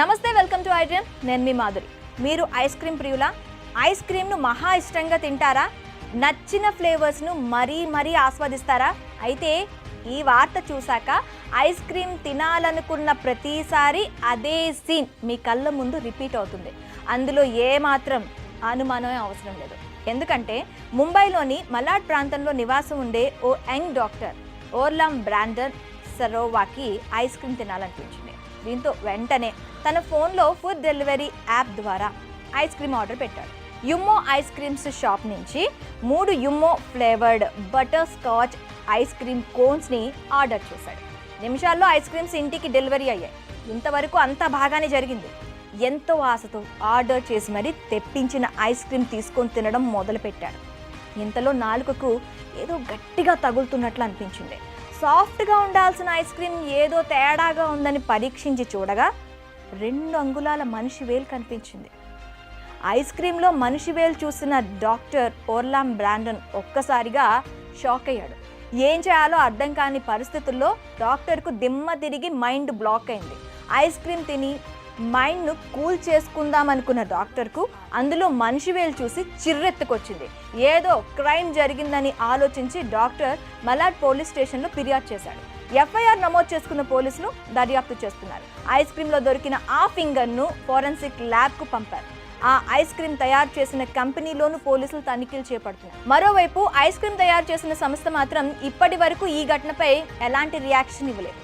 నమస్తే, welcome to iDream. నేను మీ మాధురి. మీరు ఐస్ క్రీమ్ ప్రియులా? ఐస్ క్రీమ్ను మహా ఇష్టంగా తింటారా? నచ్చిన ఫ్లేవర్స్ను మరీ ఆస్వాదిస్తారా? అయితే ఈ వార్త చూశాక ఐస్ క్రీమ్ తినాలనుకున్న ప్రతిసారి అదే సీన్ మీ కళ్ళ ముందు రిపీట్ అవుతుంది. అందులో ఏమాత్రం అనుమానమే అవసరం లేదు. ఎందుకంటే ముంబైలోని మలాడ్ ప్రాంతంలో నివాసం ఉండే ఓ యంగ్ డాక్టర్ ఓర్లామ్ బ్రాండన్ సరోవాకి ఐస్ క్రీమ్ తినాలనిపించింది. దీంతో వెంటనే తన ఫోన్లో ఫుడ్ డెలివరీ యాప్ ద్వారా ఐస్ క్రీమ్ ఆర్డర్ పెట్టాడు. యుమ్మో ఐస్ క్రీమ్స్ షాప్ నుంచి 3 Yummo flavoured butter scotch ice cream కోన్స్ని ఆర్డర్ చేశాడు. నిమిషాల్లో ఐస్ క్రీమ్స్ ఇంటికి డెలివరీ అయ్యాయి. ఇంతవరకు అంతా బాగానే జరిగింది. ఎంతో ఆశతో ఆర్డర్ చేసి మరీ తెప్పించిన ఐస్ క్రీమ్ తీసుకొని తినడం మొదలుపెట్టాడు. ఇంతలో నాలుకకు ఏదో గట్టిగా తగులుతున్నట్లు అనిపించింది. సాఫ్ట్గా ఉండాల్సిన ఐస్ క్రీమ్ ఏదో తేడాగా ఉందని పరీక్షించి చూడగా 2 అంగుళాల మనిషి వేలు కనిపించింది. ఐస్ క్రీమ్లో మనిషి వేలు చూసిన డాక్టర్ ఓర్లామ్ బ్రాండన్ ఒక్కసారిగా షాక్ అయ్యాడు. ఏం చేయాలో అర్థం కాని పరిస్థితుల్లో డాక్టర్కు దిమ్మ తిరిగి మైండ్ బ్లాక్ అయింది. ఐస్ క్రీమ్ తిని మైండ్ను కూల్ చేసుకుందామనుకున్న డాక్టర్కు అందులో మనిషి వేలు చూసి చిర్రెత్తుకొచ్చింది. ఏదో క్రైమ్ జరిగిందని ఆలోచించి డాక్టర్ మలాడ్ పోలీస్ స్టేషన్లో ఫిర్యాదు చేశాడు. ఎఫ్ఐఆర్ నమోదు చేసుకున్న పోలీసులు దర్యాప్తు చేస్తున్నారు. ఐస్ క్రీమ్లో దొరికిన ఆ ఫింగర్ను ఫోరెన్సిక్ ల్యాబ్కు పంపారు. ఆ ఐస్ క్రీమ్ తయారు చేసిన కంపెనీలోనూ పోలీసులు తనిఖీలు చేపడుతున్నారు. మరోవైపు ఐస్ క్రీమ్ తయారు చేసిన సంస్థ మాత్రం ఇప్పటి వరకు ఈ ఘటనపై ఎలాంటి రియాక్షన్ ఇవ్వలేదు.